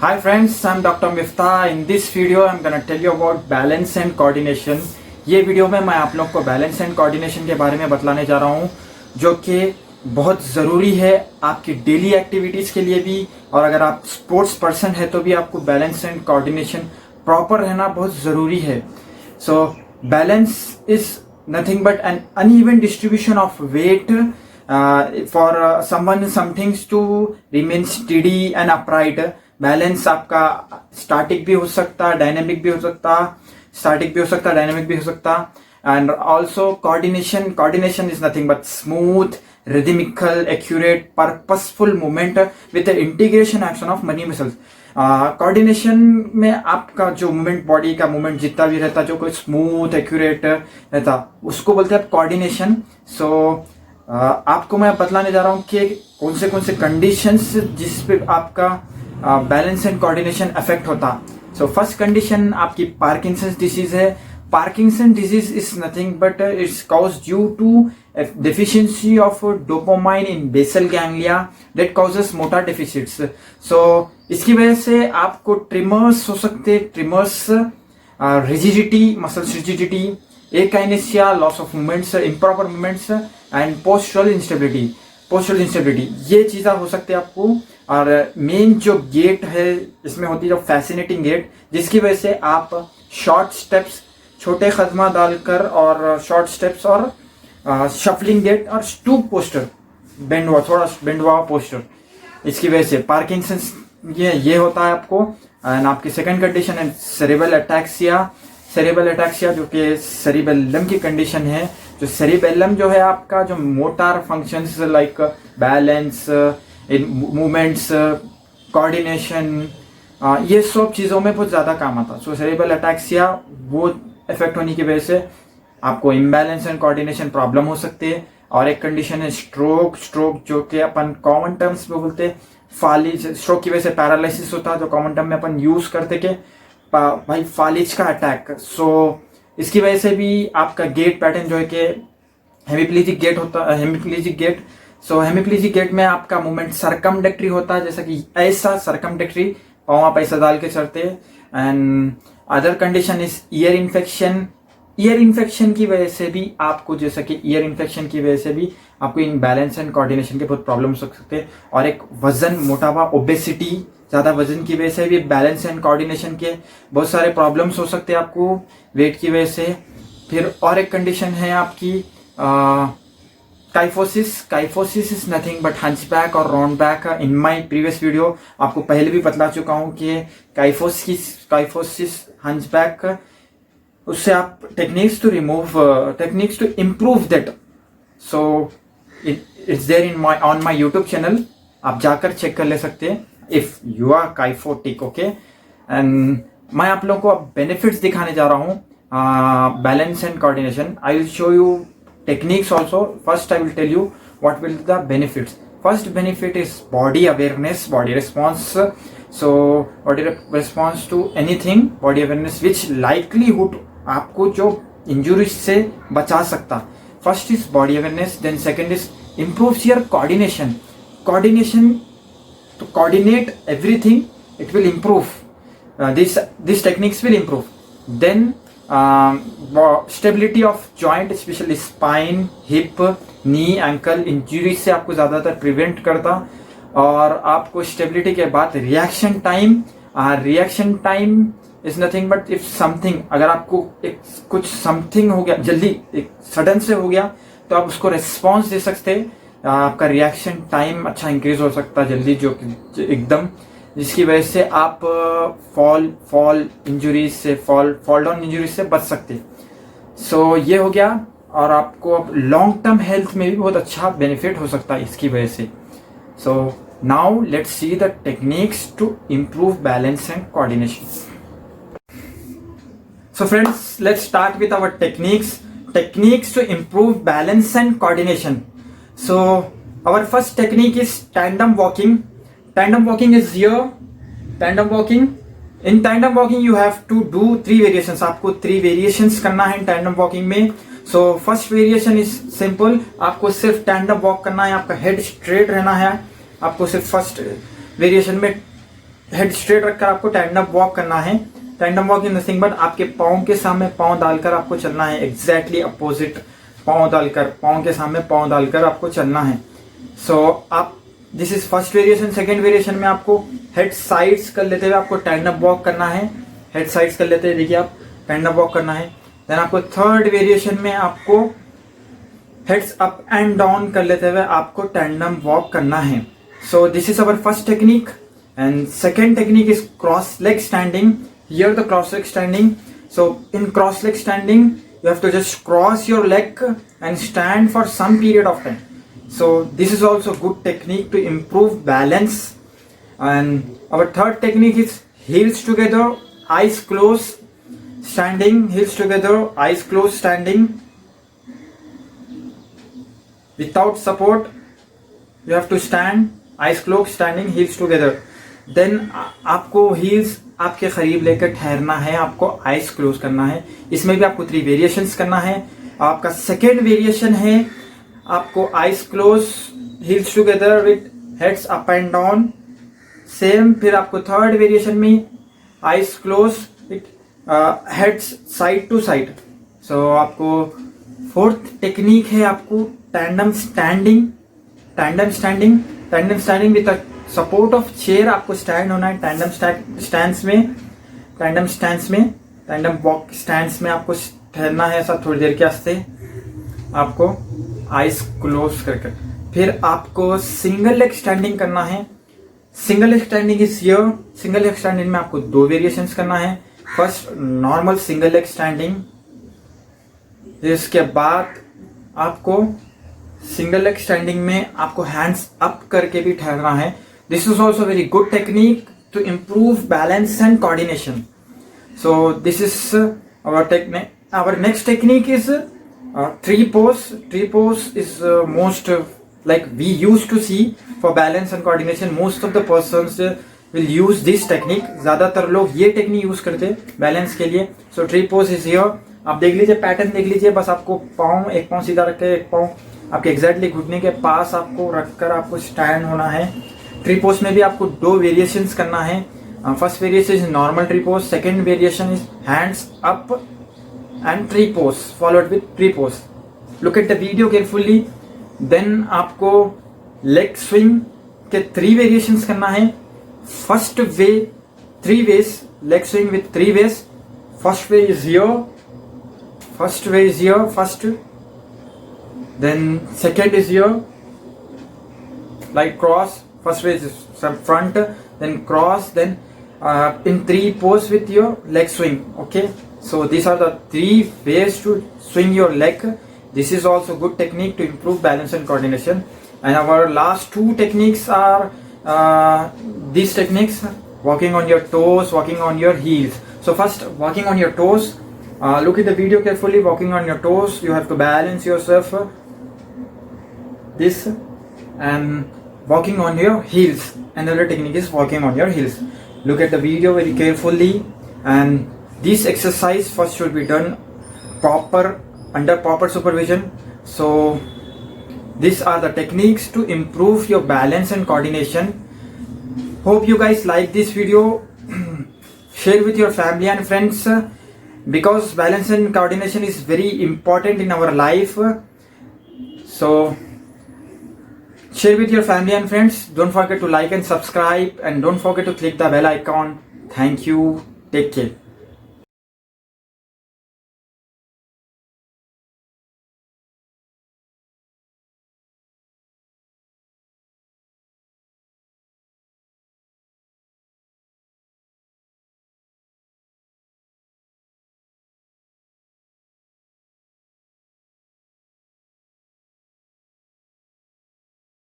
Hi friends, I'm Dr. Miftah. In this video, I'm gonna tell you about balance and coordination. ये video में मैं आप लोग को बैलेंस एंड कोऑर्डिनेशन के बारे में बतलाने जा रहा हूँ, जो कि बहुत ज़रूरी है आपकी डेली एक्टिविटीज़ के लिए भी, और अगर आप स्पोर्ट्स पर्सन है तो भी आपको बैलेंस एंड कोऑर्डिनेशन प्रॉपर रहना बहुत ज़रूरी है. So balance is nothing but an uneven distribution of weight for someone some things to remain steady and upright. Balance आपका स्टैटिक भी हो सकता है, डायनेमिक भी हो सकता, स्टैटिक भी हो सकता, डायनेमिक भी हो सकता. And also coordination is nothing but smooth, rhythmical, accurate, purposeful movement with the integration action of many muscles. Coordination में आपका जो मूवमेंट, बॉडी का मूवमेंट जितना भी रहता, जो कोई स्मूथ एक्यूरेट रहता, उसको बोलते हैं कोऑर्डिनेशन. सो आपको मैं बतलाने जा रहा हूँ कि कौन से कंडीशंस जिस पे आपका बैलेंस एंड कोऑर्डिनेशन अफेक्ट होता. सो फर्स्ट कंडीशन आपकी पार्किंसंस डिजीज है. Parkinson disease is nothing but it's cause due to deficiency of dopamine in basal ganglia that causes motor deficits. So इसकी वजह से आपको ट्रिमर्स हो सकते, tremors, rigidity, muscles rigidity, akinesia, loss of movements, improper movements and postural instability, ये चीज़ें हो सकती है आपको. और मेन जो गेट है इसमें होती है जो फैसिनेटिंग गेट, जिसकी वजह से आप शॉर्ट स्टेप्स, छोटे कदमा डालकर, और शॉर्ट स्टेप्स और शफलिंग गेट और स्टूप पोस्टर, थोड़ा बेंड हुआ पोस्टर, इसकी वजह से पार्किंसंस ये होता है आपको. एंड आपकी सेकंड कंडीशन है सेरेब्रल अटैक्सिया, जो कि सेरिबेलम की कंडीशन है. जो सेरिबेलम जो है आपका जो motor functions like balance, movements, coordination, ये सब चीज़ों में बहुत ज़्यादा काम आता. सो सेरिब्रल अटैक्सिया वो इफेक्ट होने की वजह से आपको इम्बैलेंस एंड कोऑर्डिनेशन प्रॉब्लम हो सकती है. और एक कंडीशन है स्ट्रोक, जो कि अपन कॉमन टर्म्स में बोलते हैं फालिज. स्ट्रोक की वजह से पैरालिसिस होता है, जो कॉमन टर्म में अपन यूज करते के भाई फालिज का अटैक. सो इसकी वजह से भी आपका गेट पैटर्न जो है कि हेमिप्लीजिक गेट होता है, हेमिप्लीजिक गेट. सो हेमिप्लीजिक गेट में आपका मूवमेंट सर्कमडेक्टरी होता है, जैसा कि ऐसा सर्कमडेक्टरी, पाँव आप ऐसा डाल के चलते. And other condition is ear infection की वजह से भी आपको, जैसा कि ईयर इन्फेक्शन की वजह से भी आपको इन बैलेंस एंड कोऑर्डिनेशन के बहुत प्रॉब्लम्स हो सकते हैं. और एक वजन, मोटापा, ओबेसिटी, ज़्यादा वजन की वजह से भी बैलेंस एंड कोऑर्डिनेशन के बहुत सारे प्रॉब्लम्स हो सकते हैं आपको वेट की वजह से. फिर और एक कंडीशन है आपकी kyphosis is nothing but hunchback और round back. In my previous video आपको पहले भी बतला चुका हूँ कि काइफोसिस, हंचबैक, उससे आप techniques to improve that. So it's there on my YouTube channel, आप जाकर चेक कर ले सकते हैं if you are kyphotic. Okay. And मैं आप लोगों को अब बेनिफिट्स दिखाने जा रहा हूँ balance and coordination. I will show you techniques also. First I will tell you what will the benefits. First benefit is body awareness, body response. So body response to anything, body awareness which likelihood आपको जो injuries से बचा सकता. First is body awareness, then second is improves your coordination. To coordinate everything, it will improve. These techniques will improve. Then stability of joint, especially spine, hip, knee, ankle injuries से आपको ज़्यादातर prevent करता. और आपको stability के बाद reaction time is nothing but if something, अगर आपको कुछ something हो गया, जल्दी एक सडन से हो गया, तो आप उसको response दे सकते. आपका रिएक्शन टाइम अच्छा इंक्रीज हो सकता है जल्दी, जो एकदम, जिसकी वजह से आप फॉल इंजुरीज से, फॉल डाउन इंजुरीज से बच सकते. सो ये हो गया. और आपको अब लॉन्ग टर्म हेल्थ में भी बहुत अच्छा बेनिफिट हो सकता है इसकी वजह से. So now let's see the techniques to improve balance and coordination. So friends, let's start with our techniques to improve balance and coordination. So our first technique is tandem walking. Tandem walking is here. Tandem walking. In tandem walking you have to do 3 variations. आपको 3 variations करना है tandem walking में. So first variation is simple. आपको सिर्फ tandem walk करना है, आपका head straight रहना है. आपको सिर्फ first variation में हेड स्ट्रेट रखकर आपको टैंडम वॉक करना है। Tandem walk is nothing but आपके पाँव के सामने पाँव डालकर आपको चलना है, एग्जैक्टली अपोजिट पाँव डालकर, पाँव के सामने पाँव डालकर आपको चलना है। सो आप this is first variation. Second variation में आपको हेड साइड्स कर लेते हुए आपको टैंडम वॉक करना है। हेड साइड्स कर लेते हुए देखिए आप टैंडम वॉक करना है। देन आपको थर्ड वेरिएशन में आपको हेड्स अप एंड डाउन कर लेते हुए आपको टैंडम वॉक करना है। So this is our first technique and second technique is cross leg standing. Here the cross leg standing. So in cross leg standing you have to just cross your leg and stand for some period of time. So this is also good technique to improve balance. And our third technique is heels together, eyes closed, standing, heels together, eyes closed, standing. Without support, you have to stand, eyes closed, standing, heels together. Then आपको heels आपके करीब लेकर ठहरना है, आपको eyes close करना है। इसमें भी आपको 3 वेरिएशंस करना है। आपका सेकेंड वेरिएशन है आपको eyes close, heels together with heads up and down, same. फिर आपको थर्ड वेरिएशन में eyes close with heads side to side. So आपको फोर्थ टेक्निक है आपको tandem standing. Tandem standing, tandem standing with support of chair आपको stand होना है। Tandem stands में, टैंडम स्टैंड्स में, टैंडम वॉक स्टैंड्स में आपको ठहरना है ऐसा थोड़ी देर के वास्ते, आपको आइज क्लोज करके। फिर आपको सिंगल लेग स्टैंडिंग करना है। Single leg standing is here. Single leg standing में आपको 2 वेरिएशंस करना है। First normal single leg standing, इसके बाद आपको सिंगल लेग स्टैंडिंग में आपको हैंड्स अप करके भी ठहरना है। This is also a very good technique to improve balance and coordination. So this is our technique. Our next technique is tree pose. Tree pose is most like we used to see for balance and coordination. Most of the persons will use this technique. ज़्यादातर लोग ये technique use करते हैं balance के लिए। So tree pose is here. आप देख लीजिए, पैटर्न देख लीजिए। बस आपको पाँव, एक पाँव सीधा रख के एक पाँव आपके एग्जैक्टली घुटने के पास आपको रखकर आपको स्टैंड होना है। ट्री पोज में भी आपको 2 वेरिएशंस करना है। First variation is normal tree pose, second variation is hands up and tree pose followed with tree pose. Look at the video carefully. Then आपको लेग स्विंग के 3 वेरिएशंस करना है। First way 3 ways, leg swing with 3 ways. First way is here, first way is here first, then second is here like cross. First way is front, then cross, then in 3 pose with your leg swing. Okay, so these are the 3 ways to swing your leg. This is also good technique to improve balance and coordination. And our last 2 techniques are these techniques: walking on your toes, walking on your heels. So first, walking on your toes. Look at the video carefully. Walking on your toes, you have to balance yourself this, and walking on your heels. Another technique is walking on your heels. Look at the video very carefully, and this exercise first should be done under proper supervision. So these are the techniques to improve your balance and coordination. Hope you guys like this video. Share with your family and friends, because balance and coordination is very important in our life. So share with your family and friends. Don't forget to like and subscribe, and don't forget to click the bell icon. Thank you. Take care.